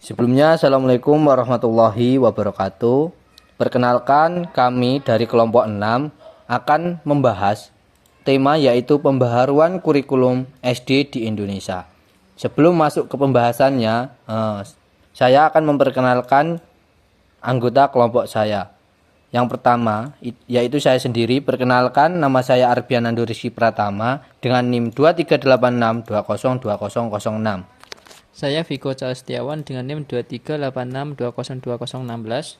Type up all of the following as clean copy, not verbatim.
Sebelumnya, Assalamualaikum warahmatullahi wabarakatuh. Perkenalkan, kami dari kelompok 6 akan membahas tema yaitu pembaharuan kurikulum SD di Indonesia. Sebelum masuk ke pembahasannya, saya akan memperkenalkan anggota kelompok saya. Yang pertama, yaitu saya sendiri. Perkenalkan, nama saya Arbian Nando Rizky Pratama dengan NIM 2386202006. Saya Viko Castiawan dengan NIM 2386202016.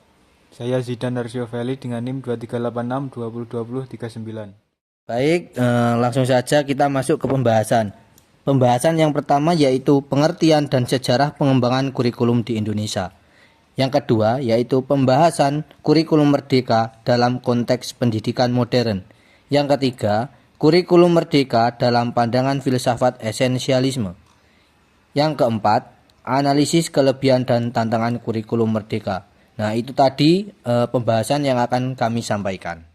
Saya Zidan Narsio Feli dengan NIM 2386202039. Baik, langsung saja kita masuk ke pembahasan. Pembahasan yang pertama yaitu pengertian dan sejarah pengembangan kurikulum di Indonesia. Yang kedua yaitu pembahasan kurikulum merdeka dalam konteks pendidikan modern. Yang ketiga, kurikulum merdeka dalam pandangan filsafat esensialisme. Yang keempat, analisis kelebihan dan tantangan kurikulum merdeka. Nah, itu tadi pembahasan yang akan kami sampaikan.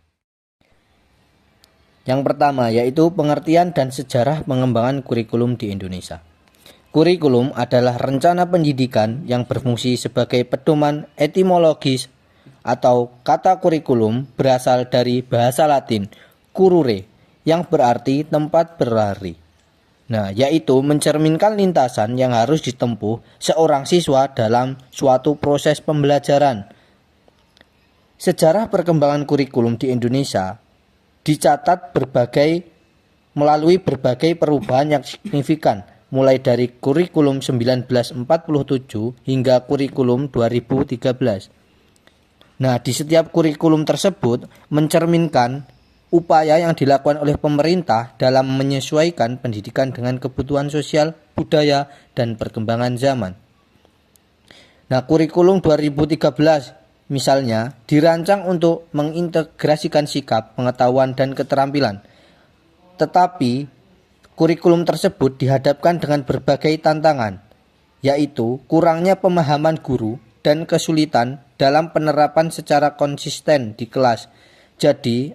Yang pertama yaitu pengertian dan sejarah pengembangan kurikulum di Indonesia. Kurikulum adalah rencana pendidikan yang berfungsi sebagai pedoman etimologis atau kata kurikulum berasal dari bahasa Latin currere yang berarti tempat berlari. Nah, yaitu mencerminkan lintasan yang harus ditempuh seorang siswa dalam suatu proses pembelajaran. Sejarah perkembangan kurikulum di Indonesia dicatat melalui berbagai perubahan yang signifikan, mulai dari kurikulum 1947 hingga kurikulum 2013. Nah, di setiap kurikulum tersebut mencerminkan upaya yang dilakukan oleh pemerintah dalam menyesuaikan pendidikan dengan kebutuhan sosial, budaya, dan perkembangan zaman. Nah, kurikulum 2013 misalnya dirancang untuk mengintegrasikan sikap, pengetahuan, dan keterampilan. Tetapi kurikulum tersebut dihadapkan dengan berbagai tantangan, yaitu kurangnya pemahaman guru dan kesulitan dalam penerapan secara konsisten di kelas. Jadi,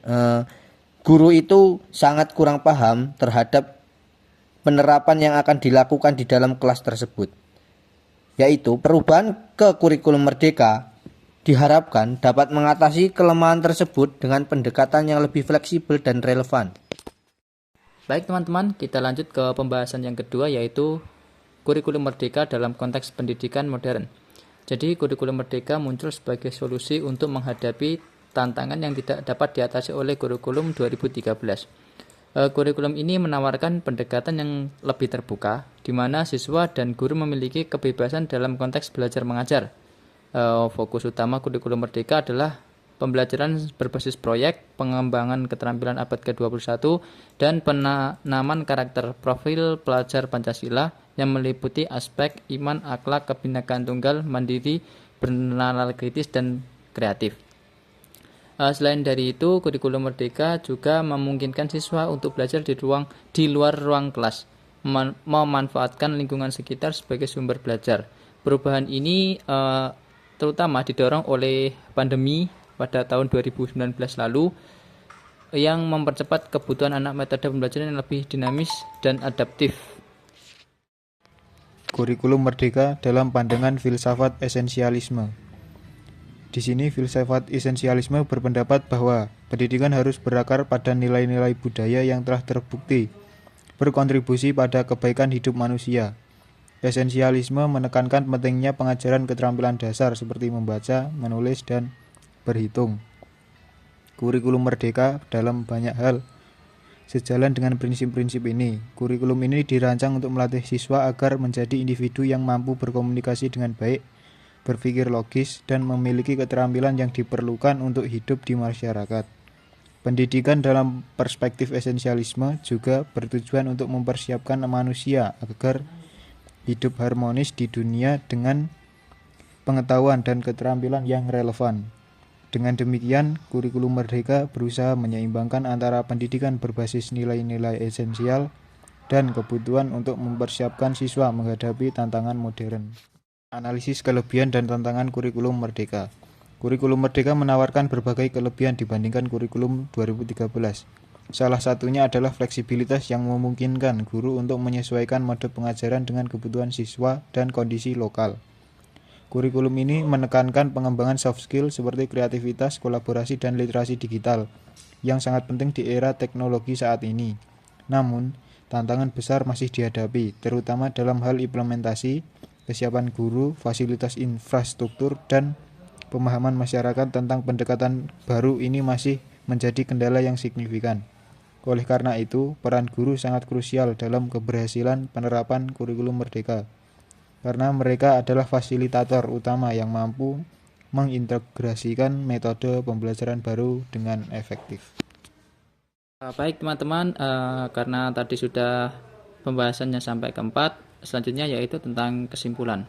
guru itu sangat kurang paham terhadap penerapan yang akan dilakukan di dalam kelas tersebut. Yaitu perubahan ke kurikulum merdeka diharapkan dapat mengatasi kelemahan tersebut dengan pendekatan yang lebih fleksibel dan relevan. Baik teman-teman, kita lanjut ke pembahasan yang kedua yaitu kurikulum merdeka dalam konteks pendidikan modern. Jadi kurikulum merdeka muncul sebagai solusi untuk menghadapi tantangan yang tidak dapat diatasi oleh kurikulum 2013. Kurikulum ini menawarkan pendekatan yang lebih terbuka, di mana siswa dan guru memiliki kebebasan dalam konteks belajar mengajar. Fokus utama kurikulum merdeka adalah pembelajaran berbasis proyek, pengembangan keterampilan abad ke-21, dan penanaman karakter profil pelajar Pancasila yang meliputi aspek iman, akhlak, kebinekaan tunggal, mandiri, bernalar kritis, dan kreatif. Selain dari itu, kurikulum merdeka juga memungkinkan siswa untuk belajar di luar ruang kelas, memanfaatkan lingkungan sekitar sebagai sumber belajar. Perubahan ini terutama didorong oleh pandemi pada tahun 2019 lalu yang mempercepat kebutuhan anak metode pembelajaran yang lebih dinamis dan adaptif. Kurikulum merdeka dalam pandangan filsafat esensialisme. Di sini filsafat esensialisme berpendapat bahwa pendidikan harus berakar pada nilai-nilai budaya yang telah terbukti berkontribusi pada kebaikan hidup manusia. Esensialisme menekankan pentingnya pengajaran keterampilan dasar seperti membaca, menulis, dan berhitung. Kurikulum merdeka dalam banyak hal sejalan dengan prinsip-prinsip ini. Kurikulum ini dirancang untuk melatih siswa agar menjadi individu yang mampu berkomunikasi dengan baik, berpikir logis, dan memiliki keterampilan yang diperlukan untuk hidup di masyarakat. Pendidikan dalam perspektif esensialisme juga bertujuan untuk mempersiapkan manusia agar hidup harmonis di dunia dengan pengetahuan dan keterampilan yang relevan. Dengan demikian, kurikulum merdeka berusaha menyeimbangkan antara pendidikan berbasis nilai-nilai esensial dan kebutuhan untuk mempersiapkan siswa menghadapi tantangan modern. Analisis kelebihan dan tantangan kurikulum merdeka. Kurikulum merdeka menawarkan berbagai kelebihan dibandingkan kurikulum 2013. Salah satunya adalah fleksibilitas yang memungkinkan guru untuk menyesuaikan mode pengajaran dengan kebutuhan siswa dan kondisi lokal. Kurikulum ini menekankan pengembangan soft skill seperti kreativitas, kolaborasi, dan literasi digital yang sangat penting di era teknologi saat ini. Namun, tantangan besar masih dihadapi, terutama dalam hal implementasi, kesiapan guru, fasilitas infrastruktur, dan pemahaman masyarakat tentang pendekatan baru ini masih menjadi kendala yang signifikan. Oleh karena itu, peran guru sangat krusial dalam keberhasilan penerapan kurikulum merdeka, karena mereka adalah fasilitator utama yang mampu mengintegrasikan metode pembelajaran baru dengan efektif. Baik teman-teman, karena tadi sudah pembahasannya sampai keempat, selanjutnya yaitu tentang kesimpulan.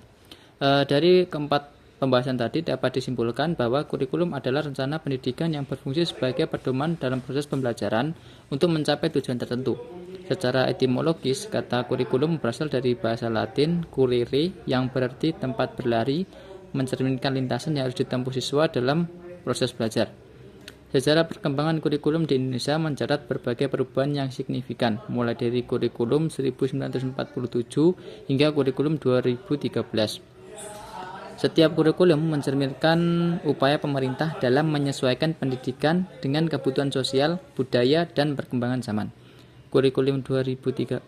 Dari keempat pembahasan tadi dapat disimpulkan bahwa kurikulum adalah rencana pendidikan yang berfungsi sebagai pedoman dalam proses pembelajaran untuk mencapai tujuan tertentu. Secara etimologis, kata kurikulum berasal dari bahasa Latin currere yang berarti tempat berlari, mencerminkan lintasan yang harus ditempuh siswa dalam proses belajar. Sejarah perkembangan kurikulum di Indonesia mencatat berbagai perubahan yang signifikan, mulai dari kurikulum 1947 hingga kurikulum 2013. Setiap kurikulum mencerminkan upaya pemerintah dalam menyesuaikan pendidikan dengan kebutuhan sosial, budaya, dan perkembangan zaman. Kurikulum 2013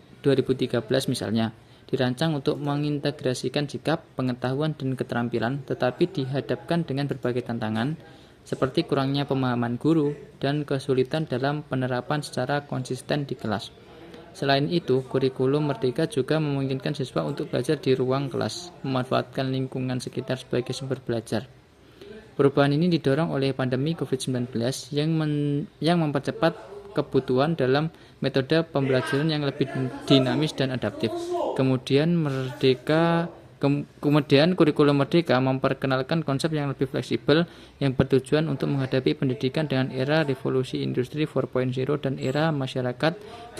misalnya dirancang untuk mengintegrasikan sikap, pengetahuan, dan keterampilan, tetapi dihadapkan dengan berbagai tantangan seperti kurangnya pemahaman guru dan kesulitan dalam penerapan secara konsisten di kelas. Selain itu, kurikulum merdeka juga memungkinkan siswa untuk belajar di ruang kelas, memanfaatkan lingkungan sekitar sebagai sumber belajar. Perubahan ini didorong oleh pandemi COVID-19 yang mempercepat kebutuhan dalam metode pembelajaran yang lebih dinamis dan adaptif. Kemudian kurikulum merdeka memperkenalkan konsep yang lebih fleksibel yang bertujuan untuk menghadapi pendidikan dengan era revolusi industri 4.0 dan era masyarakat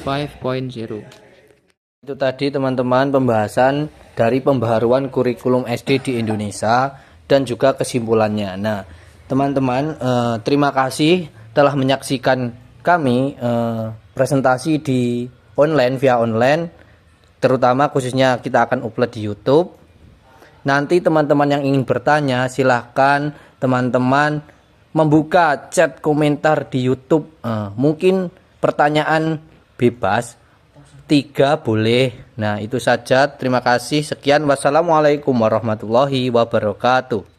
5.0. Itu tadi teman-teman pembahasan dari pembaharuan kurikulum SD di Indonesia dan juga kesimpulannya. Nah, teman-teman, terima kasih telah menyaksikan kami presentasi di via online, terutama khususnya kita akan upload di YouTube. Nanti teman-teman yang ingin bertanya silahkan teman-teman membuka chat komentar di YouTube. Mungkin pertanyaan bebas, 3 boleh. Nah itu saja, terima kasih, sekian, wassalamualaikum warahmatullahi wabarakatuh.